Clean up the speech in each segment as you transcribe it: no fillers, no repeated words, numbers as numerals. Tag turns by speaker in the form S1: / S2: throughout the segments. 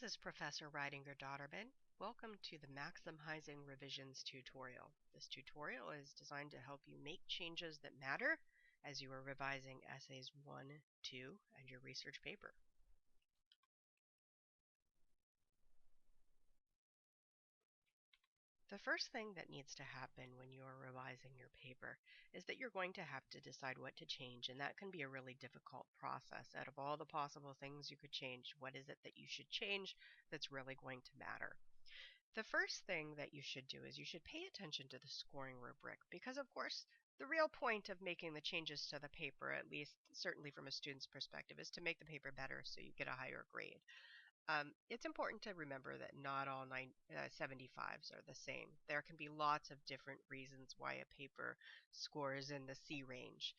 S1: This is Professor Ridinger Dotterman. Welcome to the Maximizing Revisions tutorial. This tutorial is designed to help you make changes that matter as you are revising essays 1, 2, and your research paper. The first thing that needs to happen when you are revising your paper is that you're going to have to decide what to change, and that can be a really difficult process. Out of all the possible things you could change, what is it that you should change that's really going to matter? The first thing that you should do is you should pay attention to the scoring rubric because, of course, the real point of making the changes to the paper, at least certainly from a student's perspective, is to make the paper better so you get a higher grade. It's important to remember that not all 75s are the same. There can be lots of different reasons why a paper scores in the C range.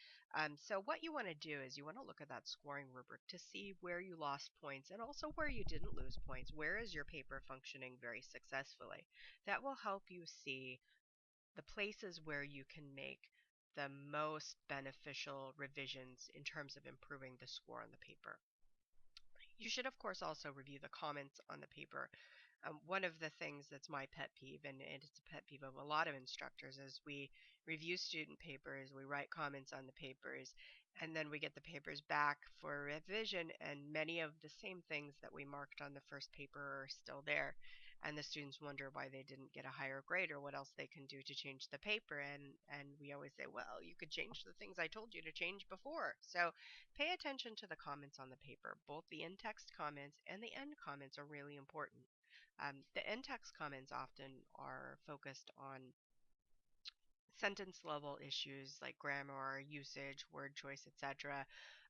S1: So what you want to do is you want to look at that scoring rubric to see where you lost points and also where you didn't lose points. Where is your paper functioning very successfully? That will help you see the places where you can make the most beneficial revisions in terms of improving the score on the paper. You should, of course, also review the comments on the paper. One of the things that's my pet peeve, and it's a pet peeve of a lot of instructors, is we review student papers, we write comments on the papers, and then we get the papers back for revision, and many of the same things that we marked on the first paper are still there. And the students wonder why they didn't get a higher grade or what else they can do to change the paper. And we always say, well, you could change the things I told you to change before. So pay attention to the comments on the paper. Both the in-text comments and the end comments are really important. The in-text comments often are focused on sentence level issues like grammar, usage, word choice, etc.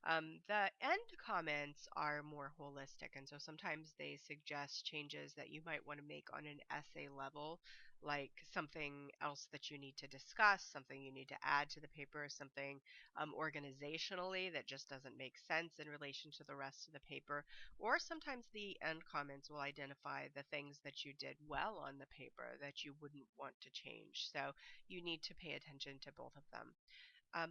S1: The end comments are more holistic, and so sometimes they suggest changes that you might want to make on an essay level, like something else that you need to discuss, something you need to add to the paper, something organizationally that just doesn't make sense in relation to the rest of the paper. Or sometimes the end comments will identify the things that you did well on the paper that you wouldn't want to change. So you need to pay attention to both of them.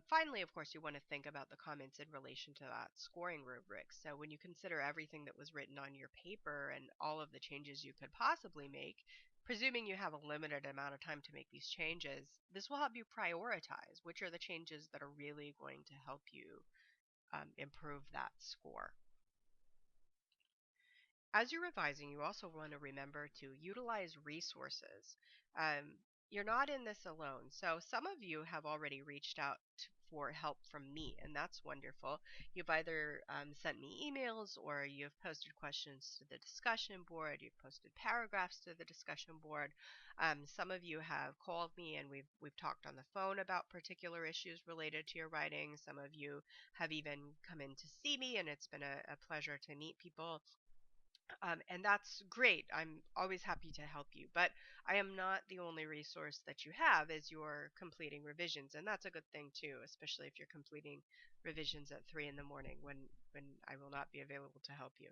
S1: Finally, of course, you want to think about the comments in relation to that scoring rubric. So when you consider everything that was written on your paper and all of the changes you could possibly make, presuming you have a limited amount of time to make these changes, this will help you prioritize which are the changes that are really going to help you improve that score. As you're revising, you also want to remember to utilize resources. Um, you're not in this alone. So some of you have already reached out for help from me, and that's wonderful. You've either sent me emails or you've posted questions to the discussion board. You've posted paragraphs to the discussion board. Some of you have called me and we've talked on the phone about particular issues related to your writing. Some of you have even come in to see me, and it's been a pleasure to meet people. And that's great. I'm always happy to help you. But I am not the only resource that you have as you're completing revisions. And that's a good thing, too, especially if you're completing revisions at 3 in the morning when I will not be available to help you.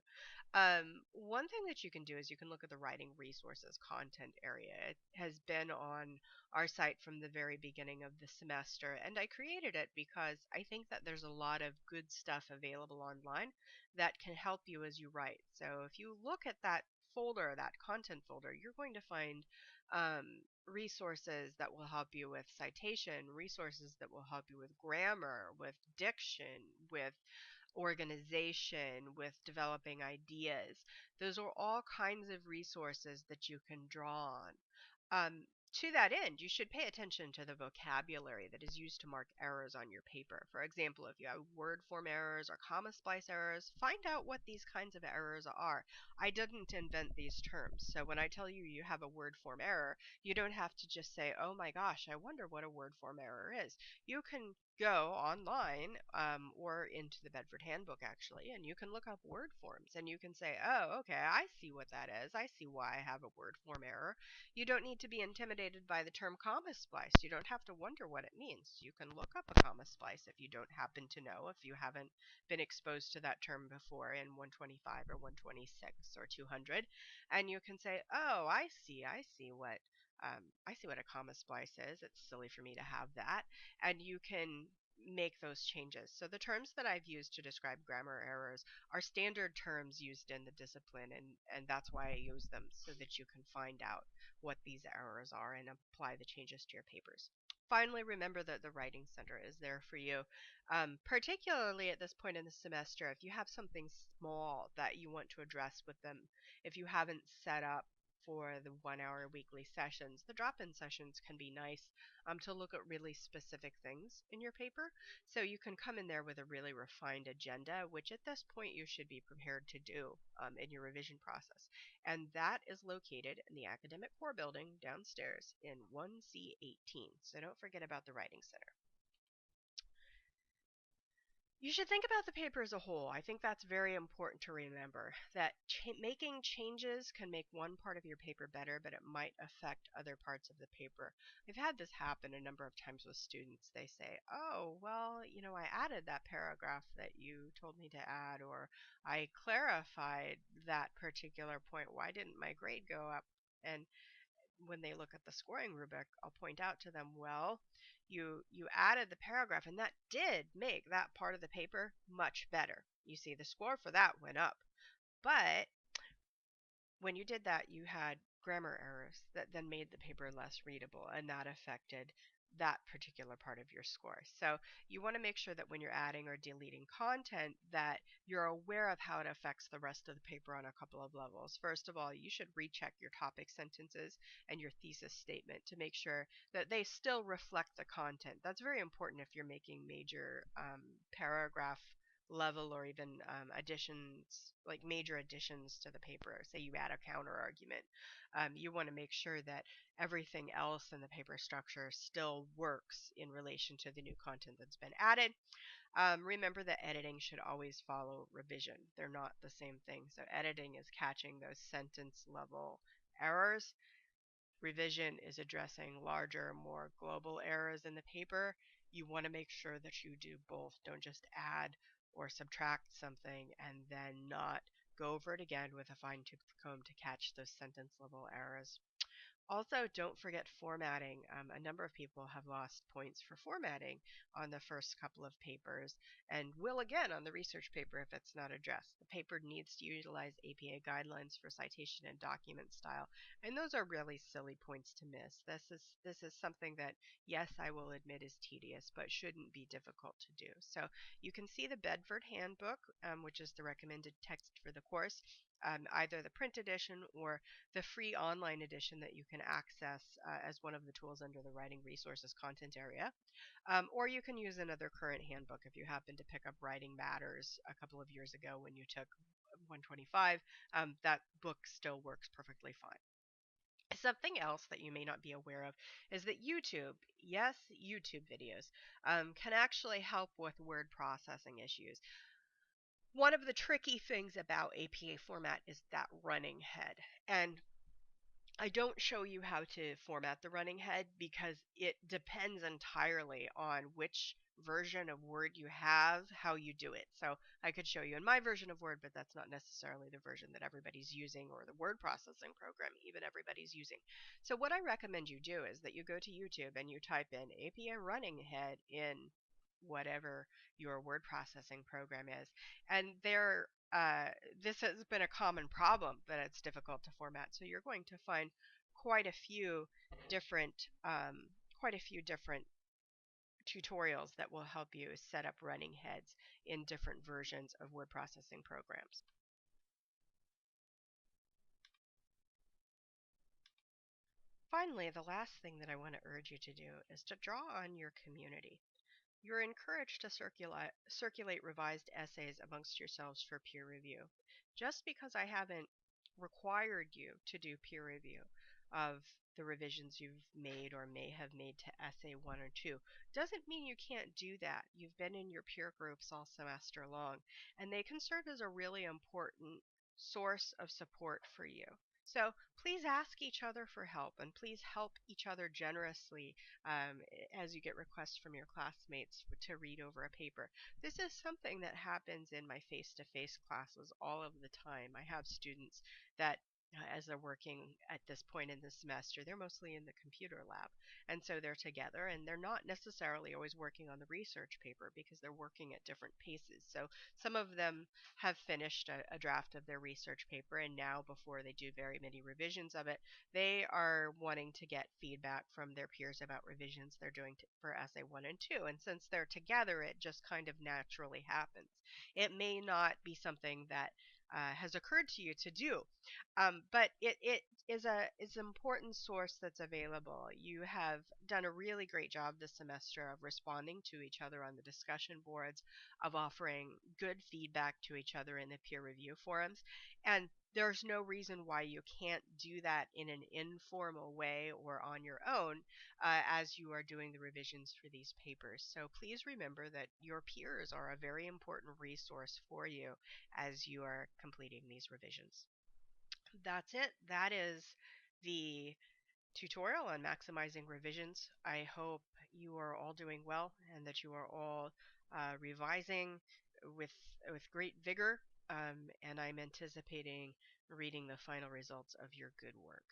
S1: One thing that you can do is you can look at the writing resources content area. It has been on our site from the very beginning of the semester, and I created it because I think that there's a lot of good stuff available online that can help you as you write. So if you look at that folder, that content folder, you're going to find resources that will help you with citation, resources that will help you with grammar, with diction, with organization, with developing ideas. Those are all kinds of resources that you can draw on. To that end, you should pay attention to the vocabulary that is used to mark errors on your paper. For example, if you have word form errors or comma splice errors, find out what these kinds of errors are. I didn't invent these terms, so when I tell you you have a word form error, you don't have to just say, oh my gosh, I wonder what a word form error is. You can go online or into the Bedford Handbook actually, and you can look up word forms and you can say, oh, okay, I see what that is. I see why I have a word form error. You don't need to be intimidated by the term comma splice. You don't have to wonder what it means. You can look up a comma splice if you don't happen to know, if you haven't been exposed to that term before in 125 or 126 or 200, and you can say, oh, I see what a comma splice is. It's silly for me to have that. And you can make those changes. So the terms that I've used to describe grammar errors are standard terms used in the discipline, and that's why I use them so that you can find out what these errors are and apply the changes to your papers. Finally, remember that the Writing Center is there for you, particularly at this point in the semester. If you have something small that you want to address with them, if you haven't set up for the 1 hour weekly sessions, the drop in sessions can be nice to look at really specific things in your paper. So you can come in there with a really refined agenda, which at this point you should be prepared to do in your revision process. And that is located in the Academic Core Building downstairs in 1C18. So don't forget about the Writing Center. You should think about the paper as a whole. I think that's very important to remember that making changes can make one part of your paper better, but it might affect other parts of the paper. I've had this happen a number of times with students. They say, oh, well, I added that paragraph that you told me to add, or I clarified that particular point. Why didn't my grade go up? And when they look at the scoring rubric, I'll point out to them, well, you added the paragraph, and that did make that part of the paper much better. You see, the score for that went up. But when you did that, you had grammar errors that then made the paper less readable, and that affected that particular part of your score. So you want to make sure that when you're adding or deleting content that you're aware of how it affects the rest of the paper on a couple of levels. First of all, you should recheck your topic sentences and your thesis statement to make sure that they still reflect the content. That's very important if you're making major paragraph level or even additions, like major additions to the paper. Say you add a counter argument. You want to make sure that everything else in the paper structure still works in relation to the new content that's been added. Remember that editing should always follow revision. They're not the same thing. So editing is catching those sentence level errors. Revision is addressing larger, more global errors in the paper. You want to make sure that you do both. Don't just add or subtract something and then not go over it again with a fine tooth comb to catch those sentence level errors. Also, don't forget formatting. A number of people have lost points for formatting on the first couple of papers and will again on the research paper if it's not addressed. The paper needs to utilize APA guidelines for citation and document style, and those are really silly points to miss. This is something that, yes, I will admit is tedious, but shouldn't be difficult to do. So you can see the Bedford Handbook, which is the recommended text for the course, either the print edition or the free online edition that you can access as one of the tools under the Writing Resources content area. Or you can use another current handbook if you happen to pick up Writing Matters a couple of years ago when you took 125. That book still works perfectly fine. Something else that you may not be aware of is that YouTube, yes, YouTube videos, can actually help with word processing issues. One of the tricky things about APA format is that running head. And I don't show you how to format the running head because it depends entirely on which version of Word you have, how you do it. So I could show you in my version of Word, but that's not necessarily the version that everybody's using or the word processing program even everybody's using. So what I recommend you do is that you go to YouTube and you type in APA running head in whatever your word processing program is. And this has been a common problem that it's difficult to format. So you're going to find quite a few different um, quite a few different tutorials that will help you set up running heads in different versions of word processing programs. Finally, the last thing that I want to urge you to do is to draw on your community. You're encouraged to circulate revised essays amongst yourselves for peer review. Just because I haven't required you to do peer review of the revisions you've made or may have made to essay 1 or 2 doesn't mean you can't do that. You've been in your peer groups all semester long, and they can serve as a really important source of support for you. So please ask each other for help, and please help each other generously as you get requests from your classmates to read over a paper. This is something that happens in my face-to-face classes all of the time. I have students that as they're working at this point in the semester. They're mostly in the computer lab. And so they're together and they're not necessarily always working on the research paper because they're working at different paces. So some of them have finished a draft of their research paper, and now, before they do very many revisions of it, they are wanting to get feedback from their peers about revisions they're doing for essay 1 and 2. And since they're together, it just kind of naturally happens. It may not be something that has occurred to you to do, but it is an important source that's available. You have done a really great job this semester of responding to each other on the discussion boards, of offering good feedback to each other in the peer review forums, and there's no reason why you can't do that in an informal way or on your own as you are doing the revisions for these papers. So please remember that your peers are a very important resource for you as you are completing these revisions. That's it. That is the tutorial on maximizing revisions. I hope you are all doing well and that you are all revising with with great vigor. And I'm anticipating reading the final results of your good work.